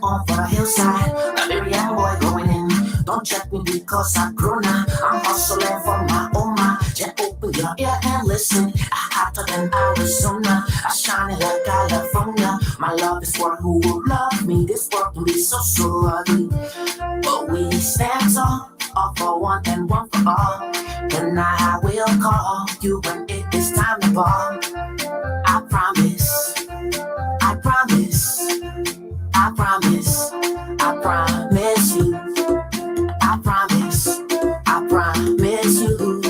on for the hillside. Liberian boy going in. Don't check me because I'm grown now. I'm hustling for my oma. Just open your ear and listen. I hotter than Arizona. I shine like California. My love is for who will love me. This world can be so ugly, but we stand tall. All for one and one for all. And I will call you when it is time to ball. I promise, I promise, I promise, I promise you. I promise, I promise you.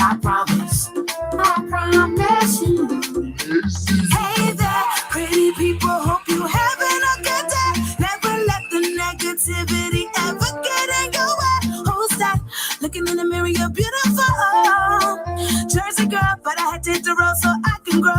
I promise, I promise you. Hey there, pretty people, hope you having a good day. Never let the negativity ever get in your way. Who's that? Looking in the mirror, you're beautiful. Jersey girl, but I had to hit the road so I can grow.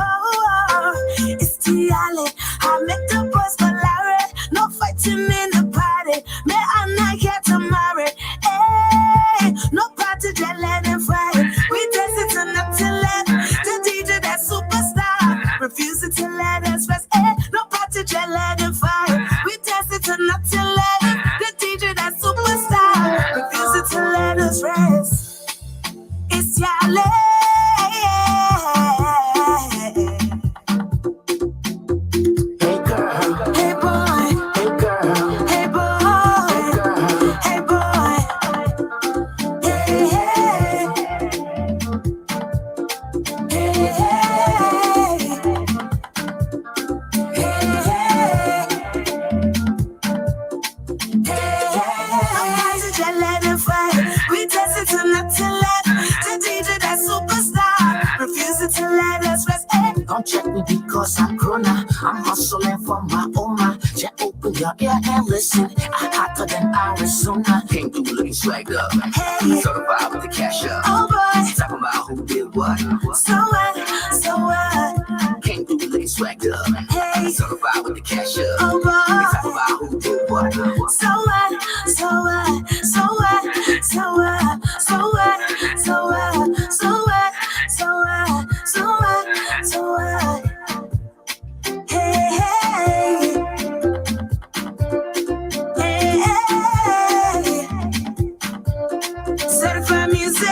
It's Tiale, I met the boys for Larry. No fighting in the party. Me and I get to marry. Hey, no party, just let them fight. We dance it to not to let the DJ that superstar. Refusing to let us rest. Hey, no party, just let them fight. We dance it to not to let the DJ that superstar. Refusing to let us rest. It's Tiale. Don't check me because I'm grown now. I'm hustling for my oma. Just open your ear and listen. I'm hotter than Arizona. Came through looking swagged up. Hey, certified with the cash up. oh boy, Talking about who did what. so what, so what? Came through looking swagged up. Hey, Certified with the cash up. oh boy, Talking about who did what. so what, so what, so what, so what, so what, so what, so what, so what, so what, so what? Hey, hey, hey, hey, certified music.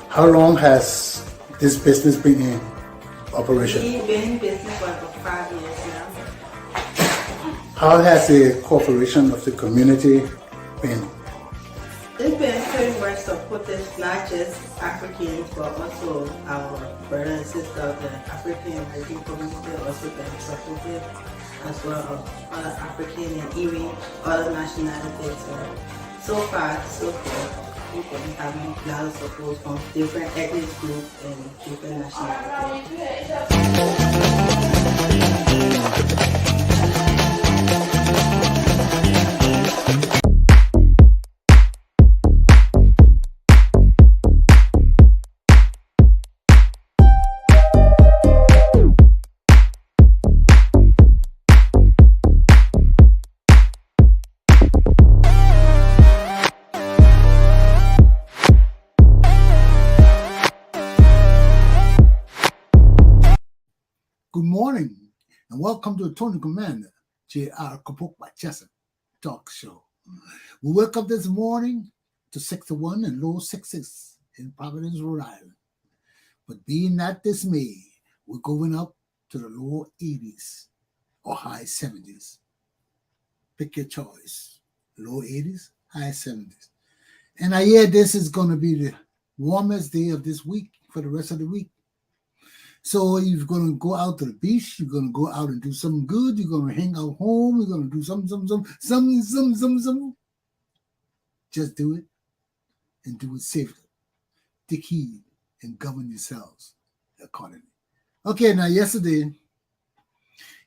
How long has this business been in operation? We've been in business for about 5 years now. How has the cooperation of the community been? It's been pretty much supportive, not just Africans, but also our brothers and sisters of the African American community also been supportive, as well as other African and even other nationalities. So far, so good. We've been having a lot of support from different ethnic groups and different nationalities. Good morning and welcome to the Tony Commander, J.R. Glapohkpa Chesson talk show. We woke up this morning to 61 and low 60s in Providence, Rhode Island. But being not dismayed, we're going up to the low 80s or high 70s. Pick your choice. Low 80s, high 70s. And I hear this is going to be the warmest day of this week for the rest of the week. So you're going to go out to the beach, you're going to go out and do something good, you're going to hang out home, you're going to do something. Just do it and do it safely. Take heed and govern yourselves accordingly. Okay, now yesterday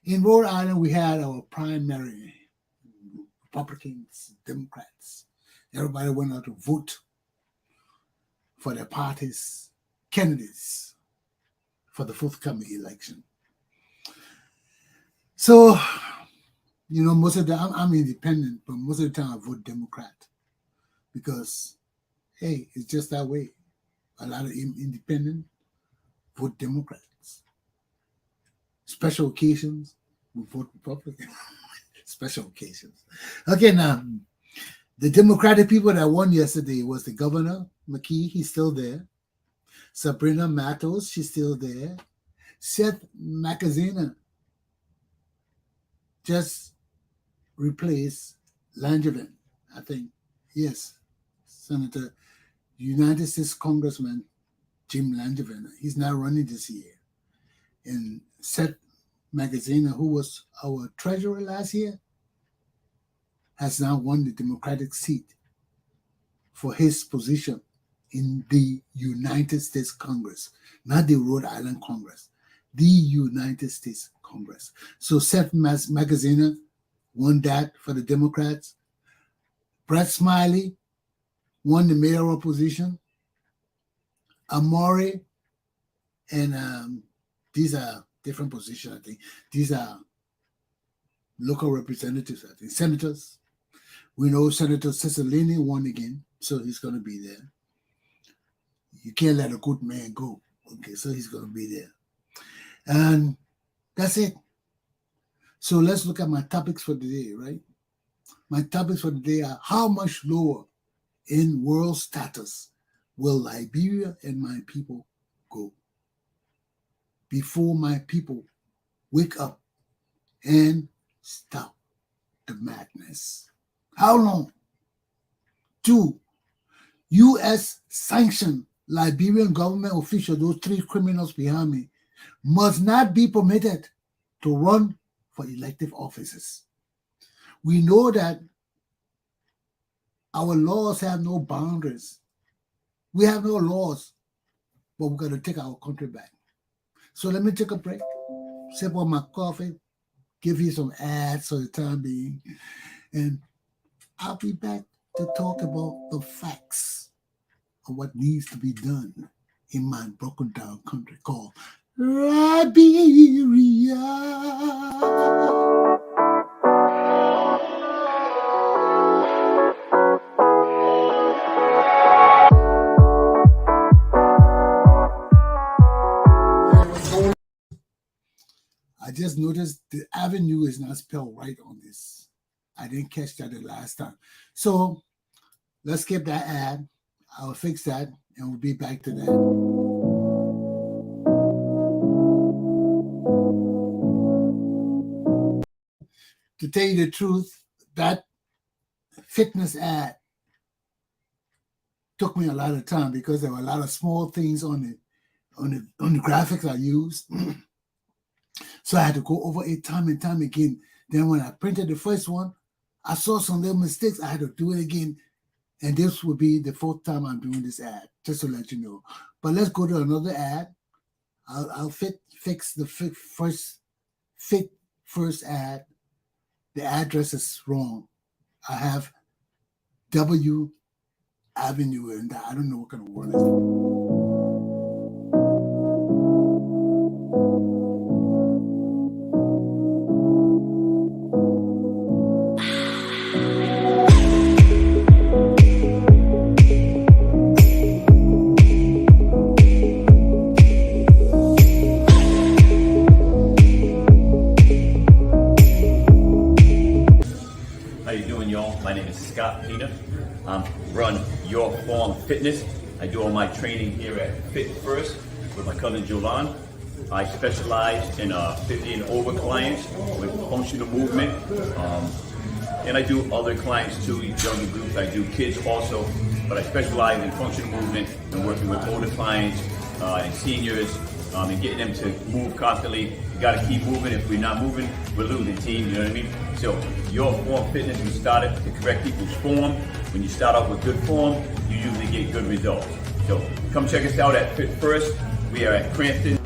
in Rhode Island, we had our primary, Republicans, Democrats. Everybody went out to vote for their party's candidates for the forthcoming election. So, most of the time, I'm independent, but most of the time I vote Democrat because, hey, it's just that way. A lot of independent vote Democrats. Special occasions, we vote Republican. Special occasions. Okay, now, the Democratic people that won yesterday was the governor, McKee, he's still there. Sabrina Matos, she's still there. Seth Magaziner just replaced Langevin, I think. Yes, Senator, United States Congressman Jim Langevin. He's now running this year. And Seth Magaziner, who was our treasurer last year, has now won the Democratic seat for his position in the United States Congress, not the Rhode Island Congress, the United States Congress. So Seth Magaziner won that for the Democrats. Brett Smiley won the mayoral position. Amore, and these are different positions, I think. These are local representatives, I think. Senators. We know Senator Cicilline won again, so he's going to be there. You can't let a good man go. Okay, so he's going to be there. And that's it. So let's look at my topics for today, right? My topics for today are how much lower in world status will Liberia and my people go before my people wake up and stop the madness? How long? 2, U.S. sanctioned Liberian government officials, those 3 criminals behind me, must not be permitted to run for elective offices. We know that our laws have no boundaries. We have no laws, but we're going to take our country back. So let me take a break, sip on my coffee, give you some ads for the time being, and I'll be back to talk about the facts of what needs to be done in my broken down country called Liberia. I just noticed the avenue is not spelled right on this. I didn't catch that the last time. So let's skip that ad. I'll fix that and we'll be back to that. To tell you the truth, that fitness ad took me a lot of time because there were a lot of small things on the graphics I used. So I had to go over it time and time again. Then when I printed the first one, I saw some little mistakes. I had to do it again. And this will be the 4th time I'm doing this ad, just to let you know. But let's go to another ad. I'll fix the first ad. The address is wrong. I have W Avenue, and I don't know what kind of word it is. fitness. I do all my training here at Fit First with my cousin Jolan. I specialize in 50 and over clients with functional movement. And I do other clients too, younger groups. I do kids also, but I specialize in functional movement and working with older clients and seniors and getting them to move constantly. You got to keep moving. If we're not moving, we're losing, team. You know what I mean? So your form fitness, we started to correct people's form. When you start off with good form, you usually get good results. So come check us out at Fit First. We are at Cranston.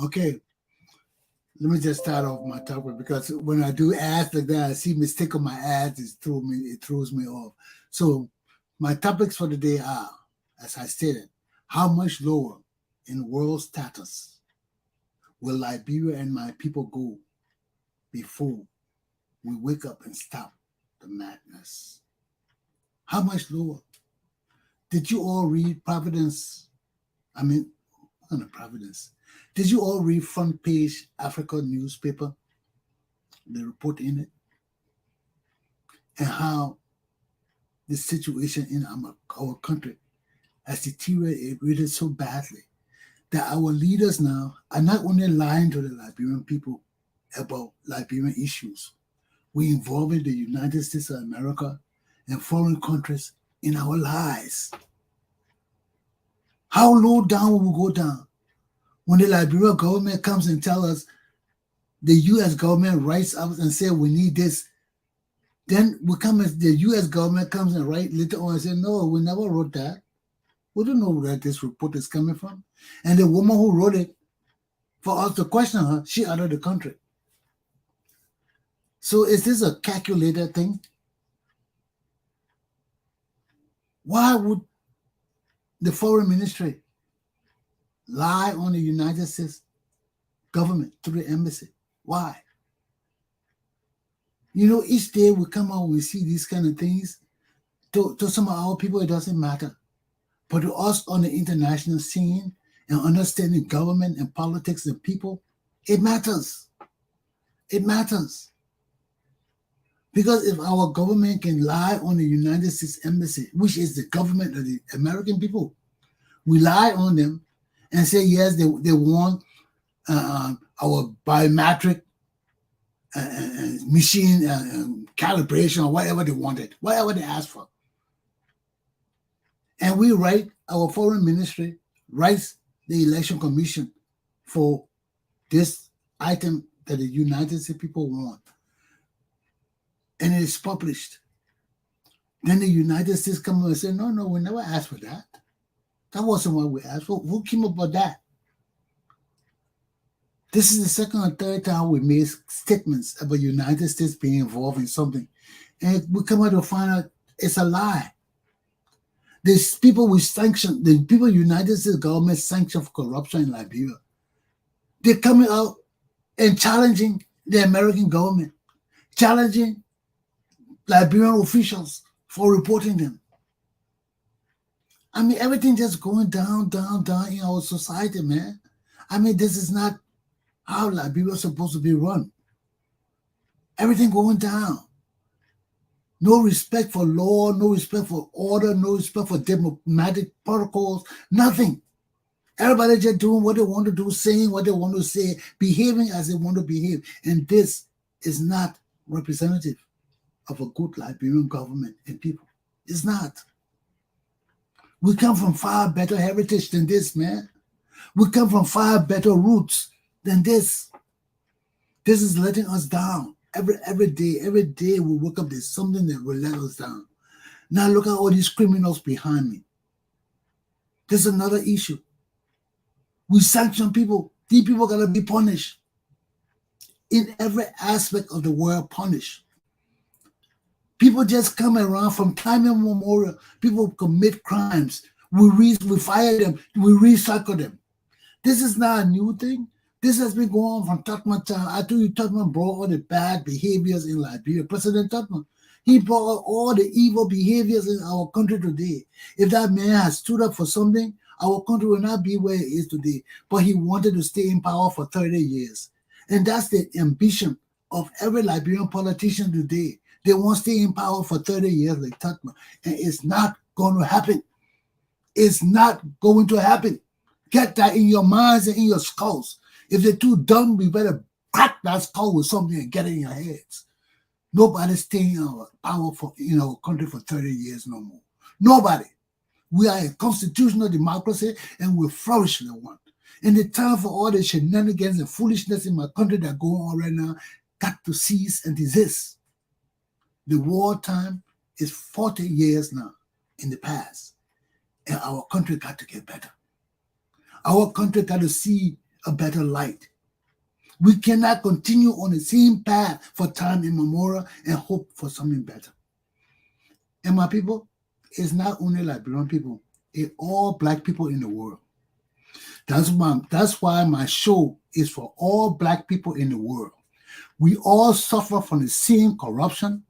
Okay, let me just start off my topic, because when I do ads like that, I see mistake on my ads, it throws me off. So my topics for the day are, as I stated, how much lower in world status will Liberia and my people go before we wake up and stop the madness? How much lower? Did you all read Providence? Providence. Did you all read front page Africa newspaper, the report in it, and the situation in our country has deteriorated so badly that our leaders now are not only lying to the Liberian people about Liberian issues, we involving the United States of America and foreign countries in our lies. How low down will we go down? When the Liberian government comes and tells us, the U.S. government writes up and say we need this, then the U.S. government comes and write later on and say, no, we never wrote that. We don't know where this report is coming from. And the woman who wrote it, for us to question her, she out of the country. So is this a calculated thing? Why would the foreign ministry lie on the United States government through the embassy? Why? You know, each day we come out, we see these kind of things. To some of our people, it doesn't matter. But to us on the international scene and understanding government and politics and people, it matters. It matters. Because if our government can lie on the United States Embassy, which is the government of the American people, we lie on them and say, yes, they want our biometric machine calibration or whatever they wanted, whatever they asked for. And we write, our foreign ministry writes the election commission for this item that the United States people want. And it is published. Then the United States come and say, no, we never asked for that. That wasn't what we asked for. Who came up with that? This is the second or third time we made statements about the United States being involved in something. And we come out to find out it's a lie. These people we sanction, the people United States government sanctioned for corruption in Liberia, they're coming out and challenging the American government, challenging Liberian officials for reporting them. I mean, everything just going down in our society, man. I mean, this is not how Liberia is supposed to be run. Everything going down. No respect for law, no respect for order, no respect for diplomatic protocols, nothing. Everybody just doing what they want to do, saying what they want to say, behaving as they want to behave. And this is not representative of a good Liberian government and people. It's not. We come from far better heritage than this, man. We come from far better roots than this. This is letting us down. Every day we wake up, there's something that will let us down. Now look at all these criminals behind me. There's another issue. We sanction people. These people gotta be punished. In every aspect of the world, punished. People just come around from time immemorial. People commit crimes. We fire them. We recycle them. This is not a new thing. This has been going on from Tubman time. I told you Tubman brought all the bad behaviors in Liberia. President Tubman, he brought all the evil behaviors in our country today. If that man has stood up for something, our country will not be where it is today. But he wanted to stay in power for 30 years. And that's the ambition of every Liberian politician today. They want to stay in power for 30 years like Tutman. And it's not going to happen. It's not going to happen. Get that in your minds and in your skulls. If they're too dumb, we better crack that skull with something and get it in your heads. Nobody's staying in power in our country for 30 years no more. Nobody. We are a constitutional democracy and we flourish in the one. And the time for all the shenanigans and foolishness in my country that go on right now got to cease and desist. The wartime is 40 years now in the past. And our country got to get better. Our country got to see a better light. We cannot continue on the same path for time immemorial and hope for something better. And my people, it's not only Liberian people, it's all Black people in the world. That's why my show is for all Black people in the world. We all suffer from the same corruption.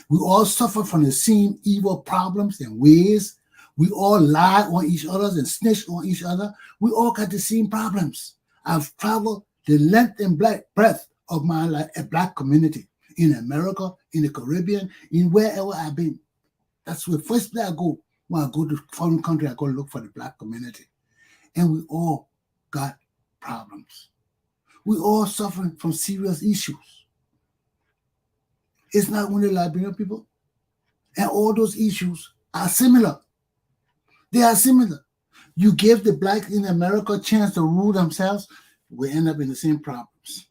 We all suffer from the same evil problems and ways. We all lie on each other and snitch on each other. We all got the same problems. I've traveled the length and breadth of my Black community in America, in the Caribbean, in wherever I've been. That's the first place I go. When I go to foreign country, I go look for the Black community. And we all got problems. We all suffering from serious issues. It's not only Liberian people. And all those issues are similar. They are similar. You give the Blacks in America a chance to rule themselves, we end up in the same problems.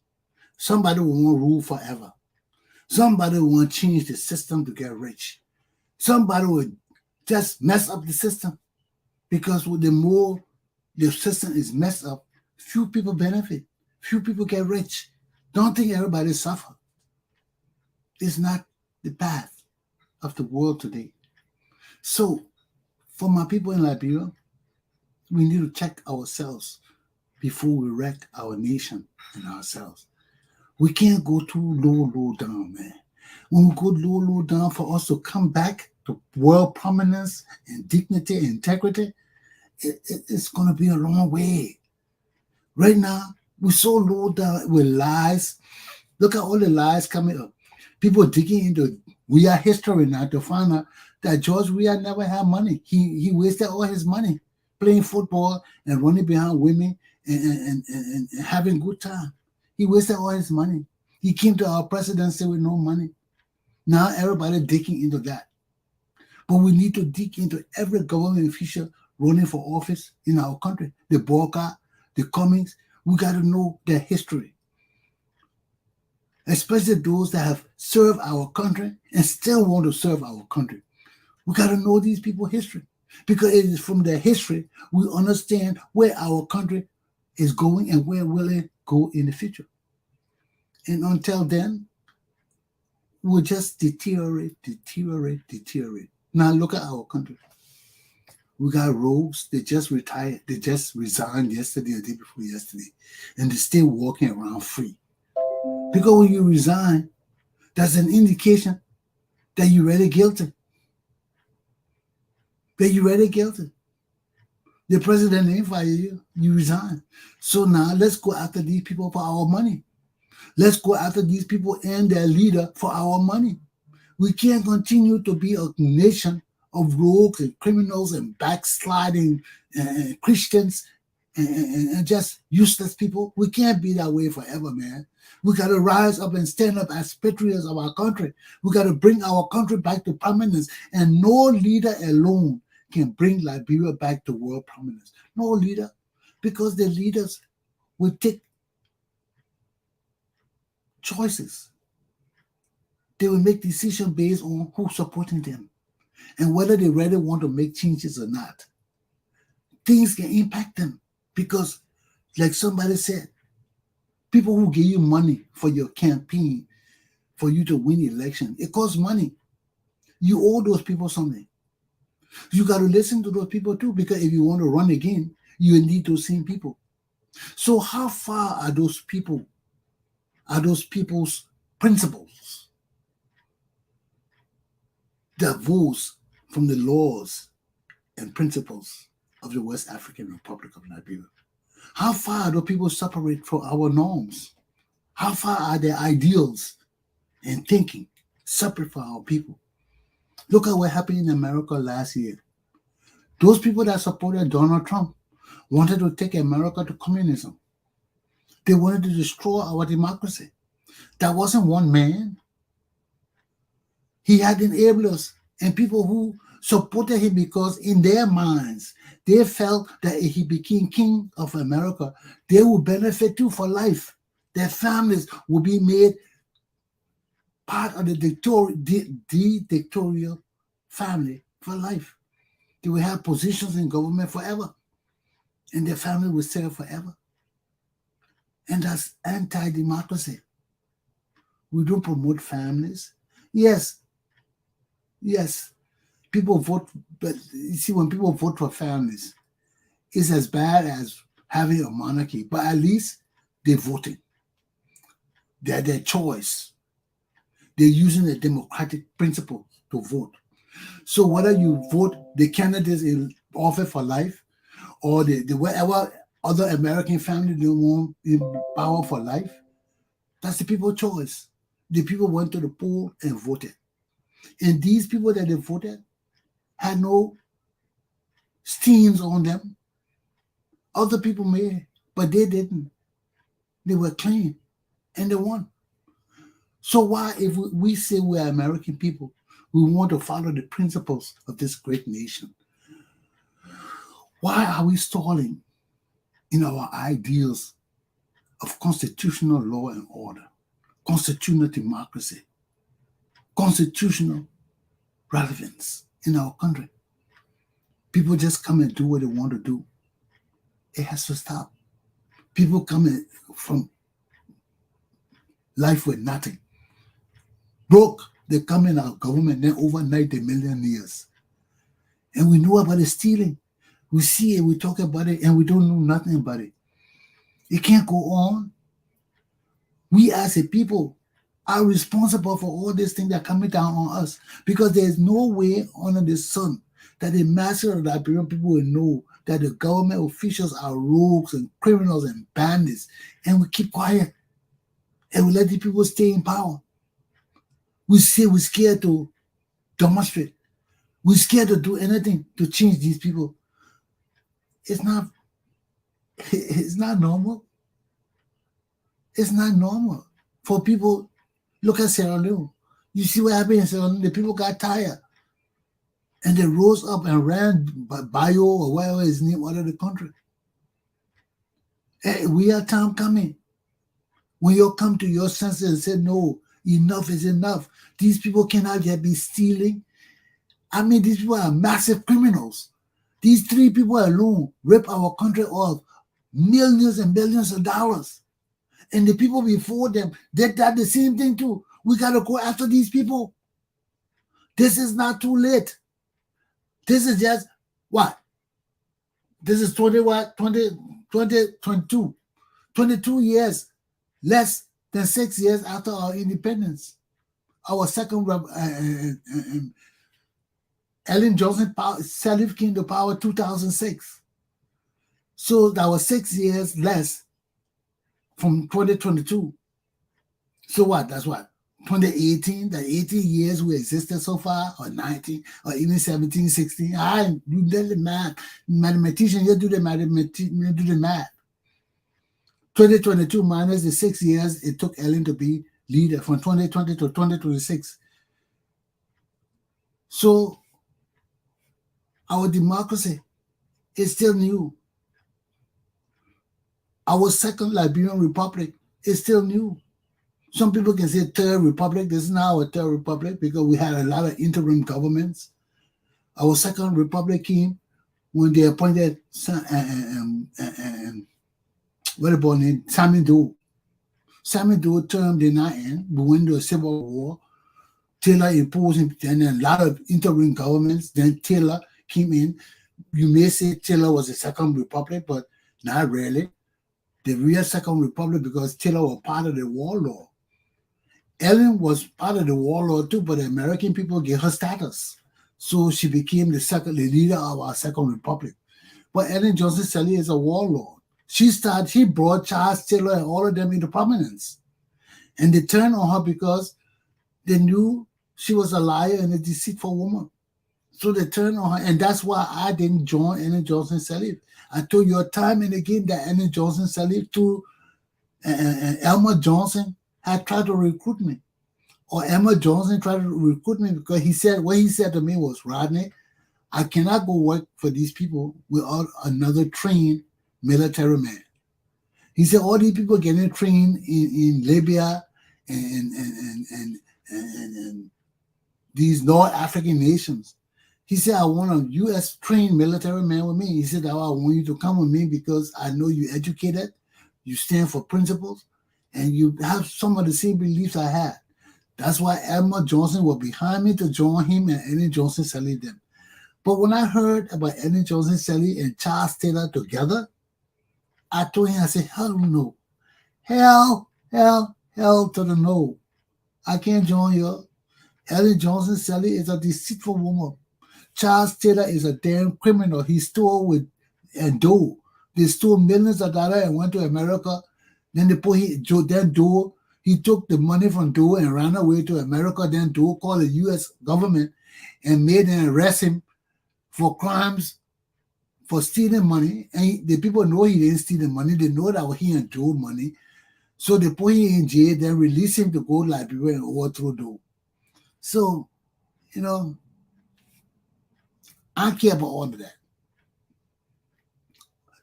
Somebody will want to rule forever. Somebody will want to change the system to get rich. Somebody will just mess up the system because the more the system is messed up, few people benefit. Few people get rich. Don't think everybody suffer. It's not the path of the world today. So, for my people in Liberia, we need to check ourselves before we wreck our nation and ourselves. We can't go too low down, man. When we go low down, for us to come back to world prominence and dignity and integrity, it's going to be a long way. Right now, we're so low down with lies. Look at all the lies coming up. People digging into we are history now to find out that George Weah never had money. He wasted all his money playing football and running behind women and having good time. He wasted all his money. He came to our presidency with no money. Now everybody digging into that. But we need to dig into every government official running for office in our country. The Boca, the Cummings, we got to know their history. Especially those that have served our country and still want to serve our country. We got to know these people's history because it is from their history we understand where our country is going and where will it go in the future. And until then, we'll just deteriorate. Now look at our country. We got rogues, they just retired, they just resigned yesterday or the day before yesterday, and they're still walking around free. Because when you resign, that's an indication that you're really guilty. The president ain't fire you, you resign. So now let's go after these people for our money. Let's go after these people and their leader for our money. We can't continue to be a nation of rogues and criminals and backsliding Christians and just useless people. We can't be that way forever, man. We got to rise up and stand up as patriots of our country. We got to bring our country back to prominence. And no leader alone can bring Liberia back to world prominence. No leader. Because the leaders will take choices. They will make decisions based on who's supporting them and whether they really want to make changes or not. Things can impact them because, like somebody said, people who give you money for your campaign, for you to win the election, it costs money. You owe those people something. You got to listen to those people too, because if you want to run again, you need those same people. So how far are those people? Are those people's principles divorced from the laws and principles of the West African Republic of Liberia? How far do people separate from our norms? How far are their ideals and thinking separate from our people? Look at what happened in America last year. Those people that supported Donald Trump wanted to take America to communism. They wanted to destroy our democracy. That wasn't one man. He had enablers and people who supported him because in their minds, they felt that if he became king of America, they would benefit too for life. Their families would be made part of the dictatorial family for life. They would have positions in government forever, and their family would serve forever. And that's anti-democracy. We don't promote families. Yes, people vote, but you see, when people vote for families, it's as bad as having a monarchy, but at least they're voting. They're their choice. They're using a democratic principle to vote. So whether you vote the candidates in office for life or the whatever other American family they want in power for life, that's the people's choice. The people went to the poll and voted. And these people that they voted had no stains on them. Other people may, but they didn't. They were clean and they won. So why, if we say we are American people, we want to follow the principles of this great nation, why are we stalling in our ideals of constitutional law and order, constitutional democracy, constitutional relevance in our country? People just come and do what they want to do. It has to stop. People come in from life with nothing. Broke, they come in our government, then overnight they're millionaires. And we know about the stealing. We see it, we talk about it, and we don't know nothing about it. It can't go on. We as a people are responsible for all these things that are coming down on us, because there's no way under the sun that the masses of the Liberian people will know that the government officials are rogues and criminals and bandits, and we keep quiet and we let the people stay in power. We say we're scared to demonstrate. We're scared to do anything to change these people. It's not normal. It's not normal for people. Look at Sierra Leone. You see what happened in Sierra Leone? The people got tired. And they rose up and ran Bio or whatever is named out of the country. Hey, we have time coming. When you come to your senses and say, no, enough is enough. These people cannot yet be stealing. I mean, these people are massive criminals. These three people alone rip our country off millions and billions of dollars. And the people before them did that the same thing too. We got to go after these people. This is not too late. This is just what? This is 22 years, less than 6 years after our independence. Our second, Ellen Johnson Sirleaf came to power 2006. So that was 6 years less from 2022. So what? That's what? 2018, the 18 years we existed so far, or 19, or even 17, 16. You did the math. Mathematician, you do the math. 2022 minus the 6 years it took Ellen to be leader from 2020 to 2026. So our democracy is still new. Our second Liberian Republic is still new. Some people can say third republic. This is now a third republic because we had a lot of interim governments. Our second republic came when they appointed what about name? Sammy Doe. Sammy Doe term did not end. We went to a civil war. Taylor imposed him, and a lot of interim governments. Then Taylor came in. You may say Taylor was the second republic, but not really. The real second republic because Taylor was part of the warlord. Ellen was part of the warlord too, but the American people gave her status. So she became the leader of our second republic. But Ellen Johnson Sirleaf is a warlord. She brought Charles Taylor and all of them into prominence. And they turned on her because they knew she was a liar and a deceitful woman. So they turned on her, and that's why I didn't join Annie Johnson Sirleaf. I told you time and again that Annie Johnson Sirleaf through and Elmer Johnson had tried to recruit me. Or Elmer Johnson tried to recruit me because what he said to me was, Rodney, I cannot go work for these people without another trained military man. He said all these people getting trained in Libya and these North African nations. He said, I want a U.S. trained military man with me. He said, I want you to come with me because I know you're educated, you stand for principles, and you have some of the same beliefs I had. That's why Elmer Johnson was behind me to join him and Annie Johnson Sirleaf them. But when I heard about Annie Johnson Sirleaf and Charles Taylor together, I told him, I said, hell no. Hell to the no. I can't join you. Annie Johnson Sirleaf is a deceitful woman. Charles Taylor is a damn criminal. He stole with Doe. They stole millions of dollars and went to America. Then they Doe. He took the money from Doe and ran away to America. Then Doe called the U.S. government and made an arrest him for crimes for stealing money. And the people know he didn't steal the money. They know that he and Doe money. So they put him in jail, then release him to go to Liberia and overthrow Doe. So, I care about all of that.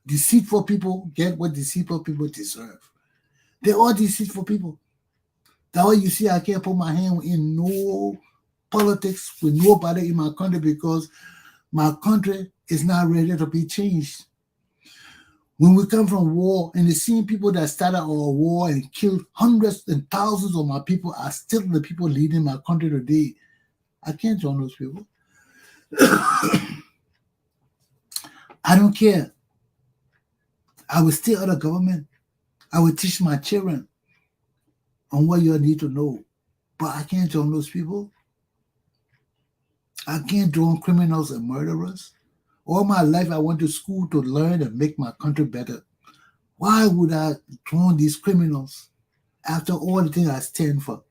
Deceitful people get what deceitful people deserve. They're all deceitful people. That's why you see I can't put my hand in no politics with nobody in my country because my country is not ready to be changed. When we come from war and the same people that started our war and killed hundreds and thousands of my people are still the people leading my country today, I can't join those people. I don't care. I will stay out of government. I will teach my children on what you need to know. But I can't join those people. I can't join criminals and murderers. All my life I went to school to learn and make my country better. Why would I join these criminals after all the things I stand for?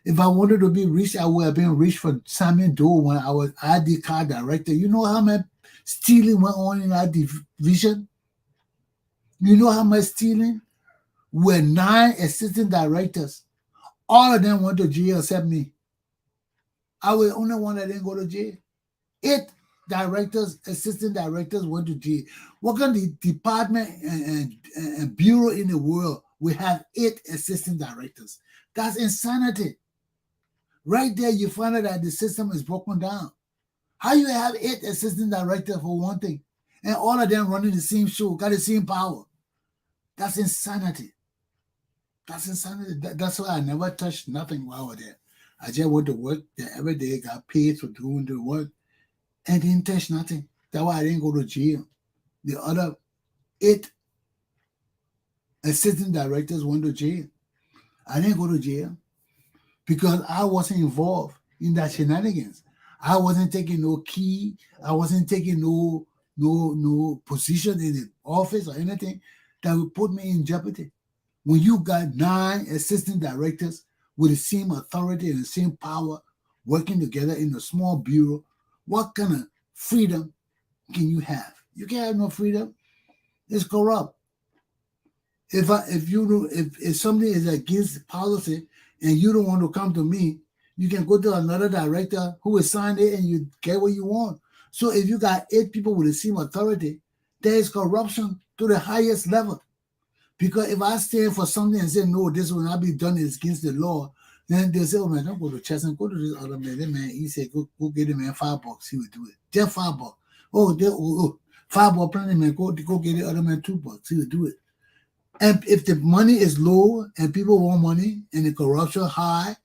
If I wanted to be rich, I would have been rich for Simon Doe when I was ID card director. You know how much stealing went on in our division? You know how much stealing? We had 9 assistant directors. All of them went to jail except me. I was the only one that didn't go to jail. 8 directors, assistant directors went to jail. What kind of department and bureau in the world we have 8 assistant directors? That's insanity. Right there, you find out that the system is broken down. How you have 8 assistant directors for one thing, and all of them running the same show, got the same power? That's insanity. That's insanity. That's why I never touched nothing while I was there. I just went to work there every day, got paid for doing the work, and didn't touch nothing. That's why I didn't go to jail. The other 8 assistant directors went to jail. I didn't go to jail because I wasn't involved in that shenanigans. I wasn't taking no key. I wasn't taking no position in the office or anything that would put me in jeopardy. When you got 9 assistant directors with the same authority and the same power working together in a small bureau, what kind of freedom can you have? You can't have no freedom. It's corrupt. If something is against policy and you don't want to come to me, you can go to another director who will sign it and you get what you want. So if you got 8 people with the same authority, there is corruption to the highest level. Because if I stand for something and say, no, this will not be done, it's against the law, then they'll say, oh man, don't go to Chesson, go to this other man. That man, he said, go get him man $5, he will do it. Just $5. $5 plenty, man, go get the other man $2, he will do it. And if the money is low and people want money and the corruption high,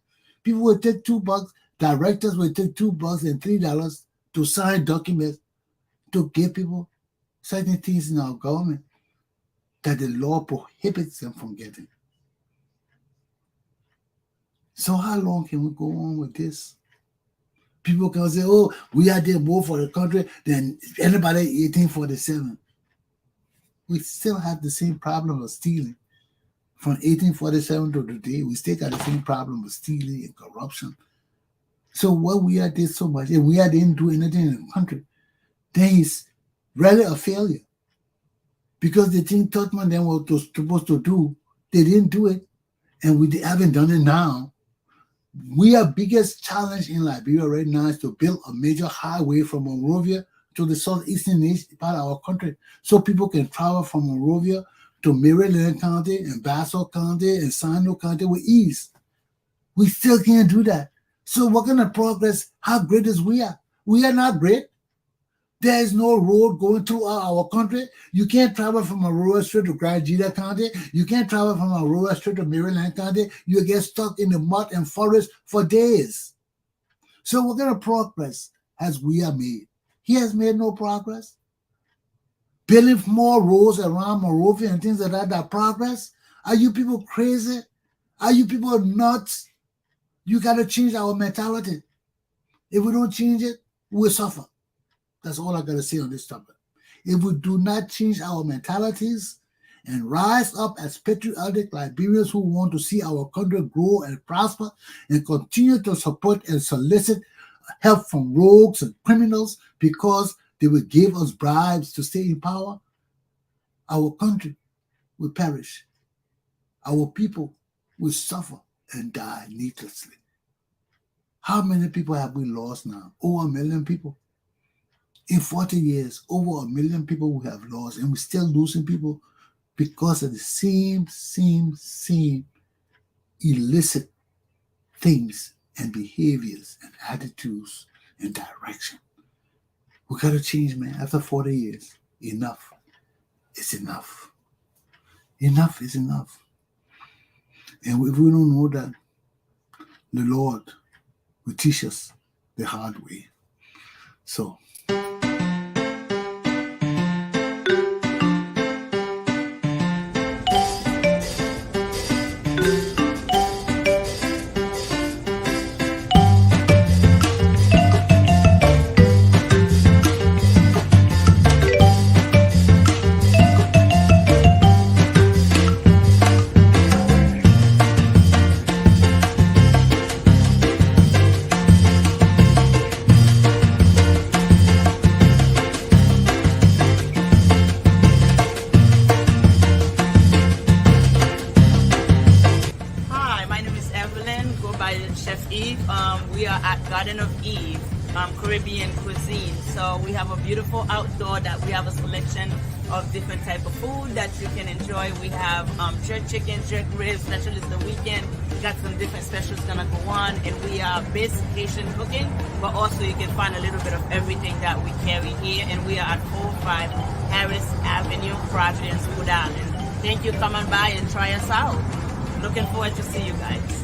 people will take $2. Directors will take $2 and $3 to sign documents to give people certain things in our government that the law prohibits them from getting. So how long can we go on with this? People can say, oh, we are there more for the country than anybody 1847. We still have the same problem of stealing. From 1847 to today, we still got the same problem with stealing and corruption. So what we are did so much, and we didn't do anything in the country, then it's really a failure. Because the thing Totman then was supposed to do, they didn't do it, and we haven't done it now. Our biggest challenge in Liberia right now is to build a major highway from Monrovia to the southeastern part of our country, so people can travel from Monrovia to Maryland County and Basso County and Sino County with ease. We still can't do that. So what kind of progress, how great is we are? We are not great. There is no road going through our country. You can't travel from Aurora Street to Grangeda County. You can't travel from Aurora Street to Maryland County. You get stuck in the mud and forest for days. So what kind of progress has we made? He has made no progress. Building more roads around Monrovia and things like that progress? Are you people crazy? Are you people nuts? You got to change our mentality. If we don't change it, we'll suffer. That's all I got to say on this topic. If we do not change our mentalities and rise up as patriotic Liberians who want to see our country grow and prosper and continue to support and solicit help from rogues and criminals because they will give us bribes to stay in power, our country will perish. Our people will suffer and die needlessly. How many people have we lost now? Over 1 million people. In 40 years, over 1 million people we have lost, and we're still losing people because of the same illicit things and behaviors and attitudes and direction. We got to change, man. After 40 years, enough is enough. Enough is enough. And if we don't know that, the Lord will teach us the hard way. So, Caribbean cuisine. So we have a beautiful outdoor that we have a selection of different type of food that you can enjoy. We have jerk chicken, jerk ribs, especially the weekend. We got some different specials gonna go on, and we are basic Haitian cooking, but also you can find a little bit of everything that we carry here. And we are at 405 Harris Avenue, Providence, Rhode Island. Thank you, come on by and try us out. Looking forward to see you guys.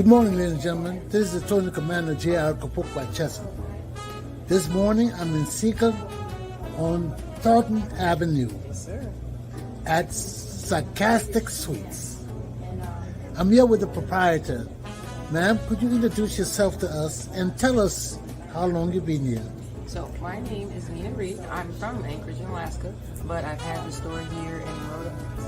good morning, ladies and gentlemen. This is the Tony Commander J.R. Glapohkpa Chesson. This morning, I'm in Seacon on Thornton Avenue at Sarcastic Suites. I'm here with the proprietor. Ma'am, could you introduce yourself to us and tell us how long you've been here? So my name is Nina Reed. I'm from Anchorage, Alaska, but I've had the store here in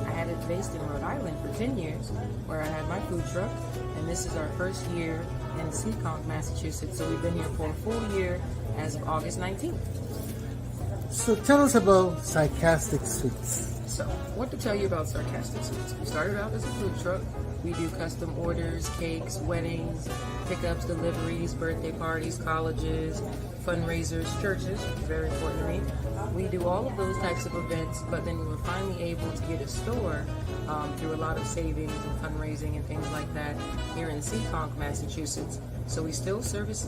I had it based in Rhode Island for 10 years, where I had my food truck, and this is our first year in Seacon, Massachusetts. So we've been here for a full year as of August 19th. So tell us about Sarcastic Sweets. So, what to tell you about Sarcastic Sweets? We started out as a food truck. We do custom orders, cakes, weddings, pickups, deliveries, birthday parties, colleges, fundraisers, churches, very important to me. We do all of those types of events, but then we were finally able to get a store through a lot of savings and fundraising and things like that here in Seekonk, Massachusetts. So we still service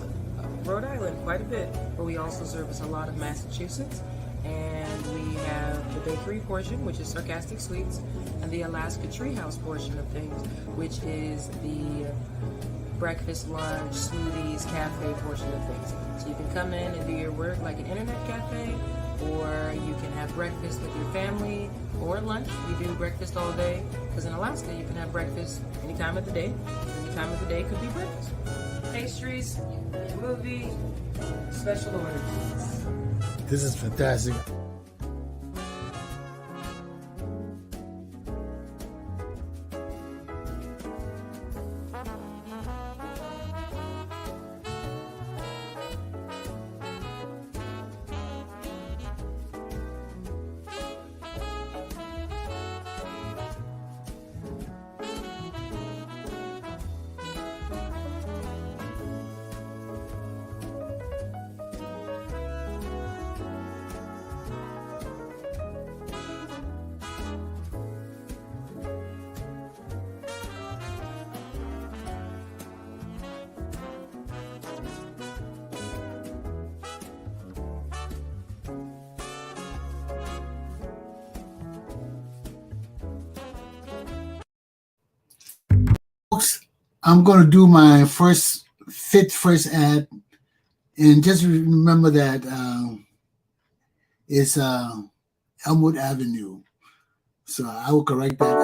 Rhode Island quite a bit, but we also service a lot of Massachusetts. And we have the bakery portion, which is Sarcastic Sweets, and the Alaska Treehouse portion of things, which is the breakfast, lunch, smoothies, cafe portion of things. So you can come in and do your work like an internet cafe, or you can have breakfast with your family, or lunch. We do breakfast all day, because in Alaska you can have breakfast any time of the day. Any time of the day could be breakfast. Pastries, movie, special orders. This is fantastic. I'm going to do my first ad, and just remember that it's Elmwood Avenue. So I will correct that.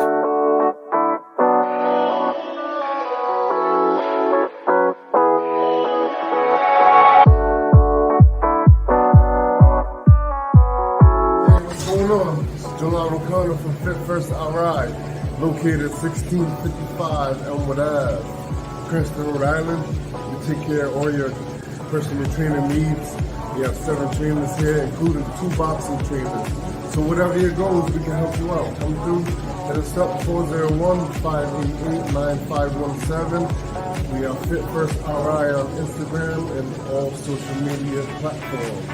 What's going on? It's Jalal O'Connor from Fit First Alright, located 1655 Elmwood Ave, Princeton, Rhode Island. We take care of all your personal training needs. We have 7 trainers here, including 2 boxing trainers. So whatever your goals, we can help you out. Come through, hit us up 401-588-9517. We are Fit First RI on Instagram and all social media platforms.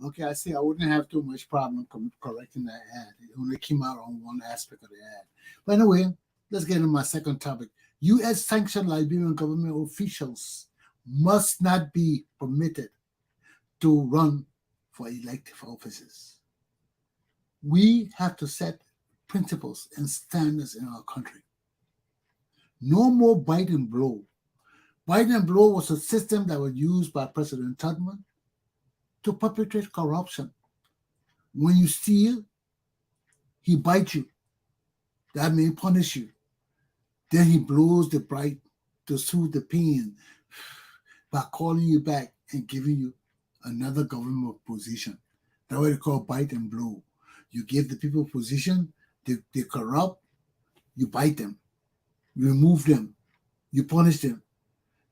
Okay, I see. I wouldn't have too much problem correcting that ad. It only came out on one aspect of the ad. But anyway, let's get into my second topic. U.S. sanctioned Liberian government officials must not be permitted to run for elective offices. We have to set principles and standards in our country. No more bite and blow. Bite and blow was a system that was used by President Tubman to perpetrate corruption. When you steal, he bites you. That means punish you. Then he blows the bright to soothe the pain by calling you back and giving you another government position. That's what they call bite and blow. You give the people position, they corrupt, you bite them, you remove them, you punish them.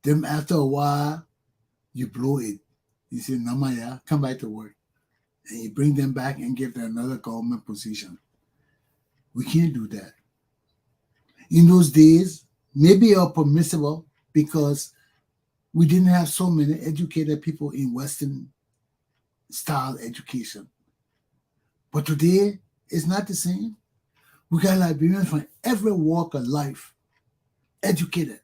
Then after a while, you blow it. You say, Namaya, come back to work. And you bring them back and give them another government position. We can't do that. In those days, maybe it was permissible because we didn't have so many educated people in Western style education. But today, it's not the same. We got Liberians from every walk of life, educated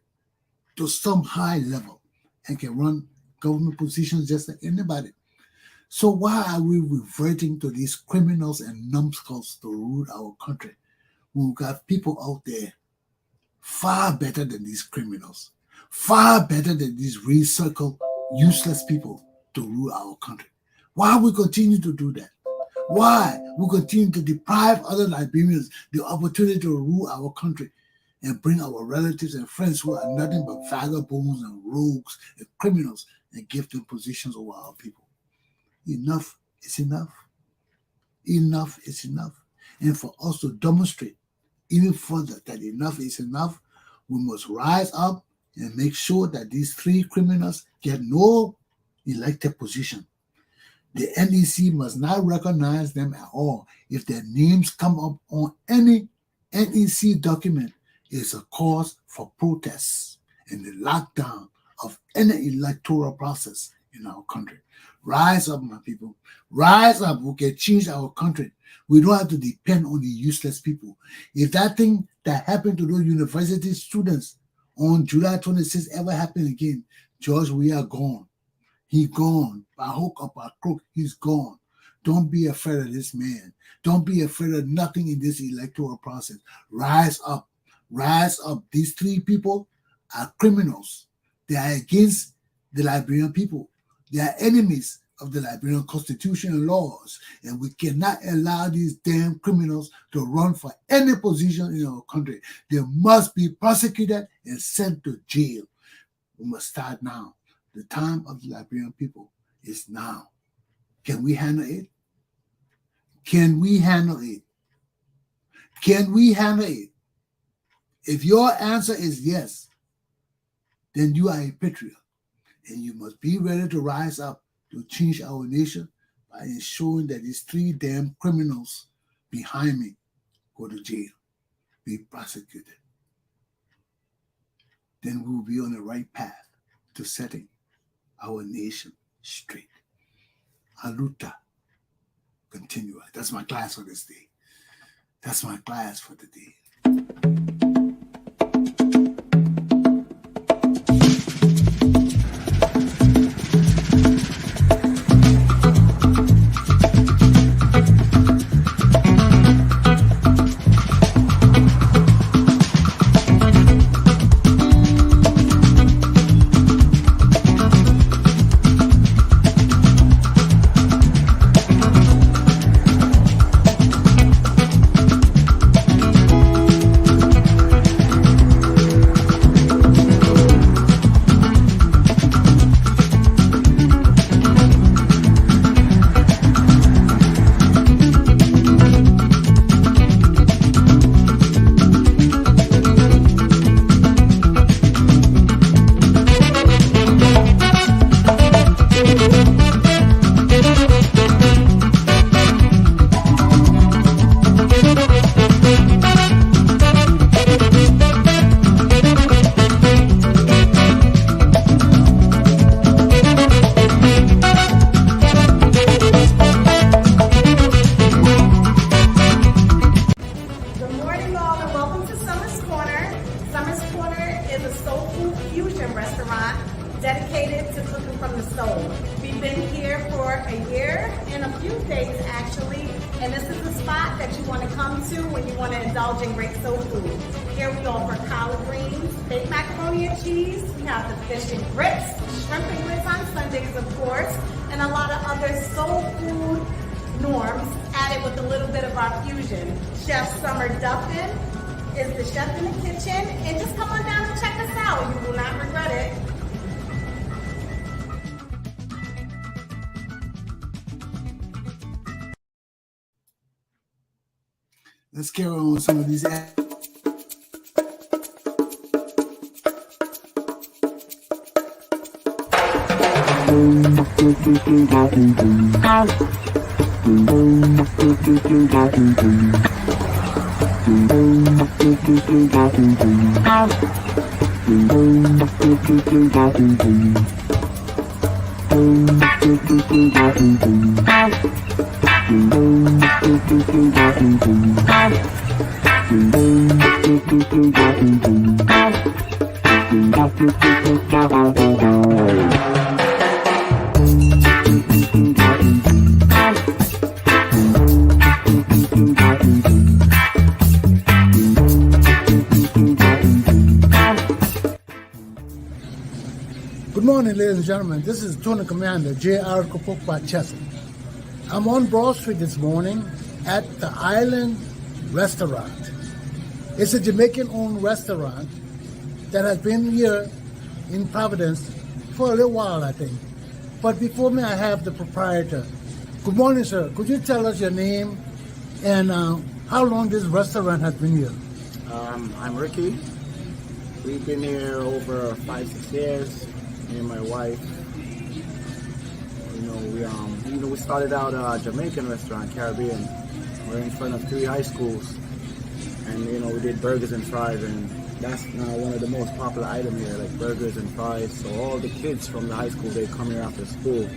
to some high level, and can run government positions just like anybody. So why are we reverting to these criminals and numbskulls to rule our country? We've got people out there far better than these criminals, far better than these recycled, useless people to rule our country. Why we continue to do that? Why we continue to deprive other Liberians the opportunity to rule our country and bring our relatives and friends who are nothing but vagabonds and rogues and criminals and give them positions over our people? Enough is enough. Enough is enough. And for us to demonstrate even further that enough is enough, we must rise up and make sure that these three criminals get no elected position. The NEC must not recognize them at all. If their names come up on any NEC document, it's a cause for protests and the lockdown of any electoral process in our country. Rise up, my people. Rise up. We can change our country. We don't have to depend on the useless people. If that thing that happened to those university students on July 26th ever happen again, George, we are gone. He's gone. By hook or by crook, he's gone. Don't be afraid of this man. Don't be afraid of nothing in this electoral process. Rise up. Rise up. These three people are criminals. They are against the Liberian people. They are enemies of the Liberian Constitution and laws. And we cannot allow these damn criminals to run for any position in our country. They must be prosecuted and sent to jail. We must start now. The time of the Liberian people is now. Can we handle it? Can we handle it? Can we handle it? If your answer is yes, then you are a patriot. And you must be ready to rise up to change our nation by ensuring that these three damn criminals behind me go to jail, be prosecuted. Then we will be on the right path to setting our nation straight. Aluta continua. That's my class for this day. That's my class for the day. dedicated to cooking from the stove. We've been here for a year and a few days actually, and this is the spot that you want to come to when you want to indulge in great soul food. Here we offer collard greens, baked macaroni and cheese, we have the fish and grits, shrimp and grits on Sundays of course, and a lot of other soul food norms added with a little bit of our fusion. Chef Summer Duffin is the chef in the kitchen, and just come on down and check us out. You will not regret it. Let's carry on with some of these Good morning, ladies and gentlemen. This is Tony Commander J.R. Glapohkpa Chesson. I'm on Broad Street this morning at the Island Restaurant. It's a Jamaican-owned restaurant that has been here in Providence for a little while, I think. But before me, I have the proprietor. Good morning, sir. Could you tell us your name and how long this restaurant has been here? I'm Ricky. We've been here over 5-6 years. Me and my wife. We started out a Jamaican restaurant, Caribbean. We're in front of 3 high schools, and we did burgers and fries, and that's now one of the most popular items here, like burgers and fries. So all the kids from the high school, they come here after school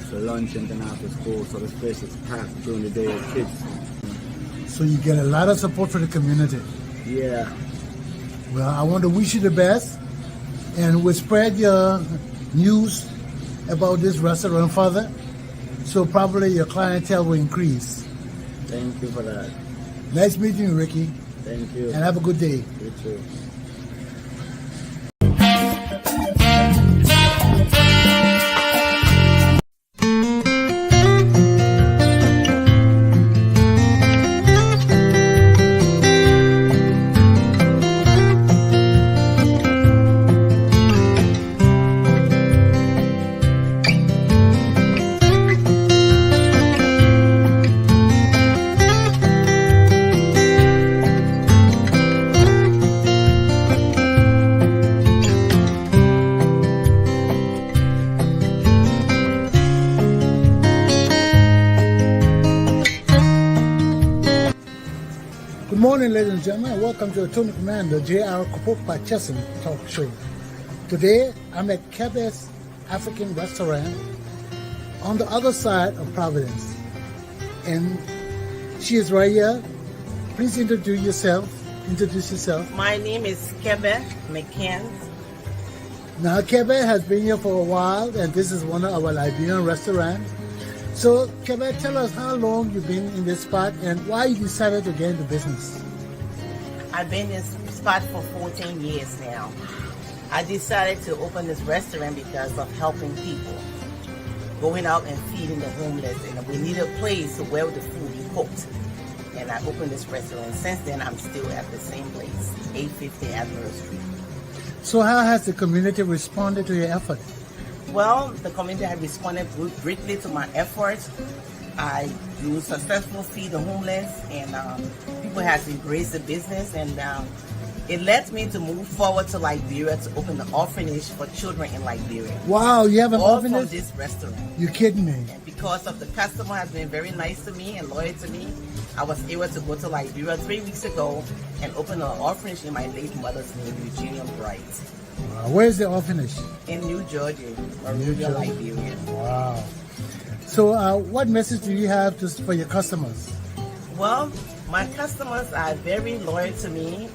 for lunch and then after school. So this place is packed during the day with kids. So you get a lot of support for the community. Yeah. Well, I want to wish you the best, and we'll spread your news about this restaurant further, so probably your clientele will increase. Thank you for that. Nice meeting you, Ricky. Thank you. And have a good day. You too. Good morning, ladies and gentlemen. Welcome to the Tony Commander J.R. Glapohkpa Chesson talk show. Today, I'm at Kebe's African restaurant on the other side of Providence. And she is right here. Please introduce yourself. My name is Kebe McCann. Now, Kebe has been here for a while, and this is one of our Liberian restaurants. So, Kebe, tell us how long you've been in this spot and why you decided to get into business. I've been in this spot for 14 years now. I decided to open this restaurant because of helping people, going out and feeding the homeless, and we need a place where the food be cooked. And I opened this restaurant. Since then, I'm still at the same place, 850 Admiral Street. So how has the community responded to your effort? Well, the community has responded greatly to my efforts. I do successful feed the homeless, and people have embraced the business, and it led me to move forward to Liberia to open an orphanage for children in Liberia. Wow, you have an All orphanage? from this restaurant. You're kidding me. And because of the customer has been very nice to me and loyal to me, I was able to go to Liberia 3 weeks ago and open an orphanage in my late mother's name, Eugenia Bright. Wow. Where's the orphanage? In New Georgia, Liberia, Liberia. Wow. So what message do you have for your customers? Well, my customers are very loyal to me,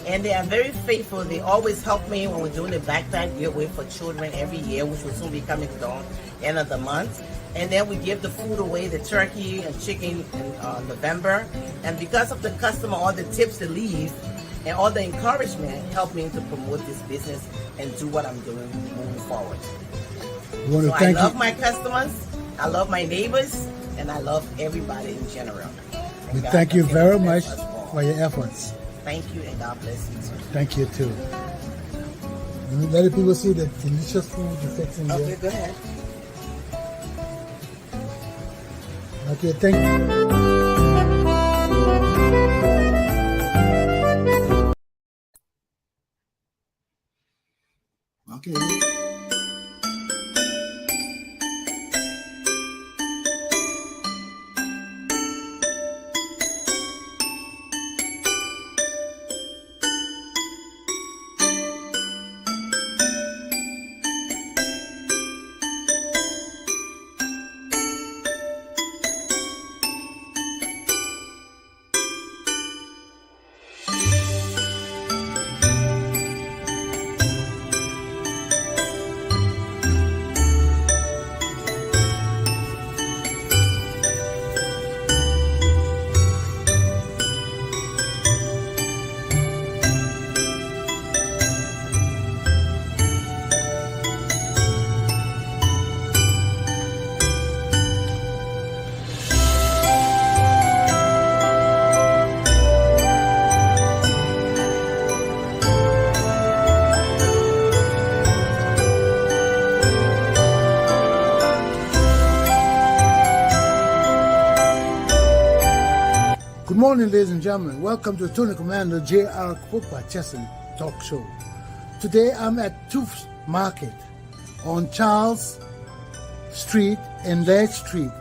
and they are very faithful. They always help me when we're doing the backpack giveaway for children every year, which will soon be coming down end of the month. And then we give the food away, the turkey and chicken in November. And because of the customer, all the tips they leave, and all the encouragement help me to promote this business and do what I'm doing moving forward. So I love my customers, I love my neighbors, and I love everybody in general. We thank you very much for your efforts. Thank you, and God bless you too. Thank you too. Let the people see the delicious food you're fixing here. Okay, go ahead. Okay, thank you. Okay. morning, ladies and gentlemen. Welcome to Tony Commander J.R. Glapohkpa Chesson talk show. Today I'm at Tooth's Market on Charles Street and Ledge Street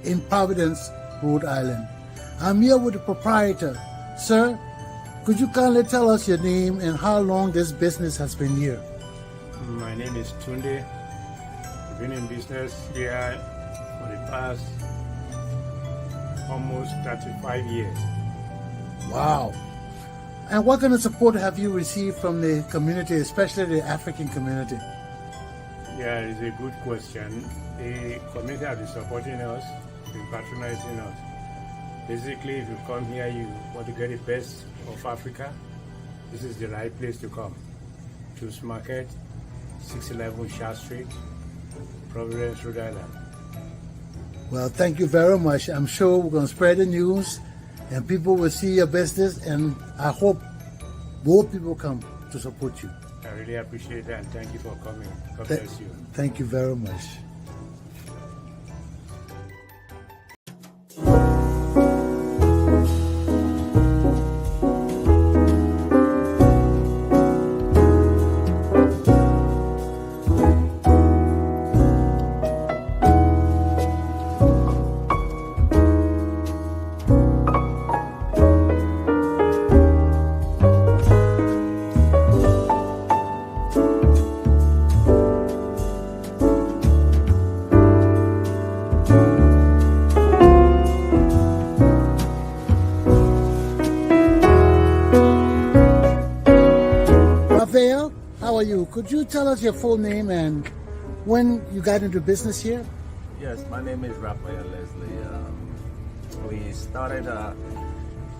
in Providence, Rhode Island. I'm here with the proprietor. Sir, could you kindly tell us your name and how long this business has been here? My name is Tunde. I've been in business here for the past almost 35 years. Wow. And what kind of support have you received from the community, especially the African community? Yeah, it's a good question. The community have been supporting us, been patronizing us. Basically, if you come here, you want to get the best of Africa, this is the right place to come. Choose Market, 611 Shah Street, Providence, Rhode Island. Well, thank you very much. I'm sure we're going to spread the news and people will see your business, and I hope more people come to support you. I really appreciate that and thank you for coming. God bless you. Thank you very much. How are you? Could you tell us your full name and when you got into business here? Yes, my name is Raphael Leslie. We started a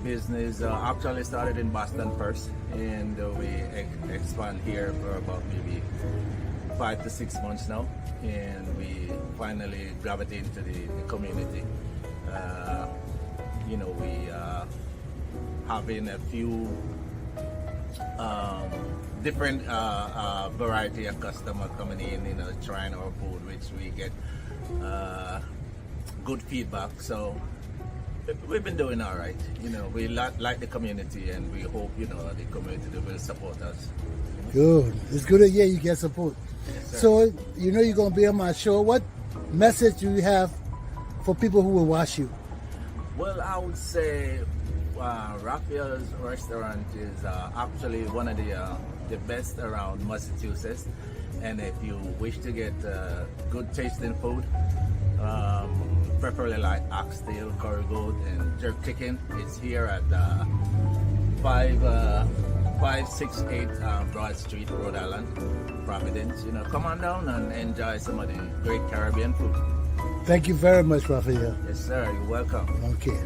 business, actually started in Boston first, and we expand here for about maybe 5 to 6 months now, and we finally gravitate into the community. You know, we having a few different variety of customers coming in, you know, trying our food, which we get good feedback. So we've been doing all right. You know, we like the community, and we hope, you know, the community will support us. Good. It's good to hear you get support. Yes, so, you know, you're going to be on my show. What message do you have for people who will watch you? Well, I would say Raphael's restaurant is actually one of the best around Massachusetts, and if you wish to get good tasting food, preferably like oxtail, curry goat, and jerk chicken, it's here at 568 Broad Street, Rhode Island, Providence. You know, come on down and enjoy some of the great Caribbean food. Thank you very much, Raphael. Yes, sir. You're welcome. Okay.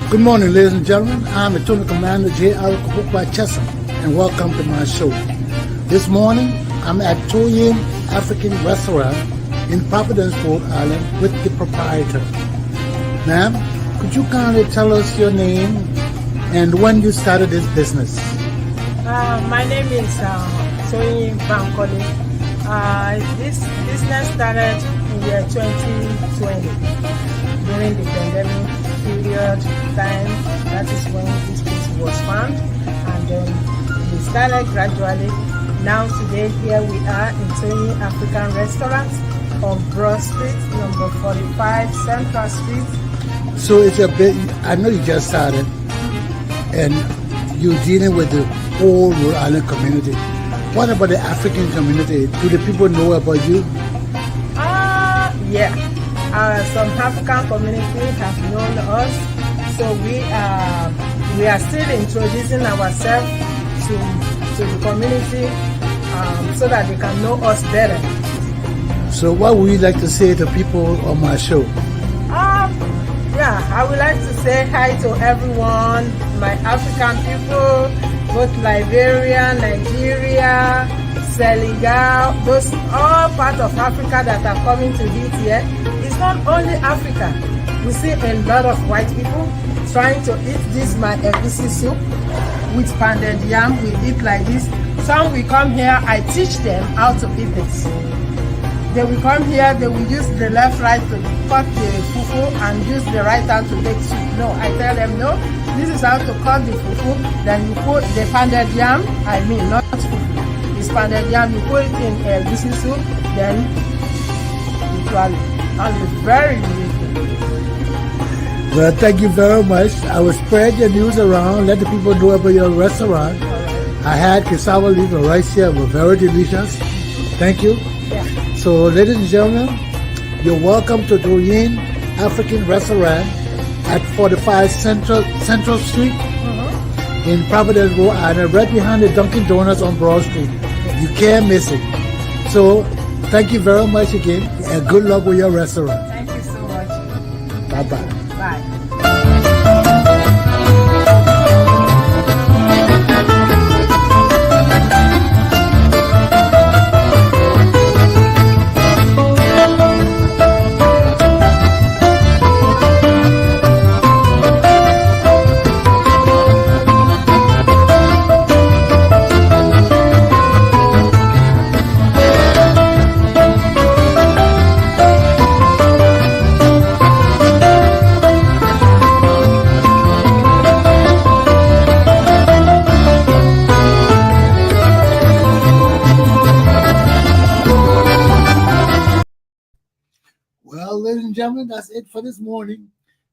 Good morning, ladies and gentlemen. I'm Attorney Commander J.R. Glapohkpa Chesson, and welcome to my show. This morning, I'm at Toyin African Restaurant in Providence, Rhode Island, with the proprietor. Ma'am, could you kindly tell us your name and when you started this business? My name is Toyin Bankole. This business started in the year 2020 during the pandemic period time. That is when this place was found, and then we started gradually. Now today here we are in Tony African Restaurant on Broad Street, number 45 Central Street. So it's a bit, I know you just started and you're dealing with the whole Rhode Island community. What about the African community? Do the people know about you? Yeah. Some African community have known us, so we are still introducing ourselves to the community so that they can know us better. So what would you like to say to people on my show? Yeah, I would like to say hi to everyone, my African people, both Liberia, Nigeria, Senegal, those all parts of Africa that are coming to eat here. It's not only Africa. We see a lot of white people trying to eat this my egusi soup with pounded yam. We eat like this. Some will come here, I teach them how to eat this. They will come here, they will use the left right to cut the fufu and use the right hand to make soup. No, I tell them no, this is how to cut the fufu. Then you put the pounded yam, not fufu. It's pounded yam, you put it in egusi soup, then you swallow. And it's very delicious. Well, thank you very much. I will spread your news around, let the people know about your restaurant. I had cassava leaf and rice here, were very delicious. Thank you. Yeah. So, ladies and gentlemen, you're welcome to Doyen African Restaurant at 45 Central Street in Providence, Rhode Island, right behind the Dunkin' Donuts on Broad Street. You can't miss it. So, thank you very much again, and good luck with your restaurant. Thank you so much. Bye-bye. Bye. Well, ladies and gentlemen, that's it for this morning.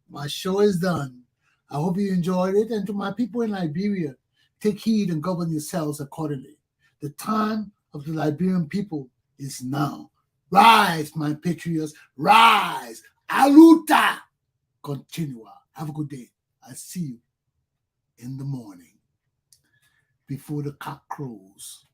My show is done. I hope you enjoyed it. And to my people in Liberia, take heed and govern yourselves accordingly. The time of the Liberian people is now. Rise, my patriots, rise. Aluta. Continua. Have a good day. I see you in the morning before the cock crows.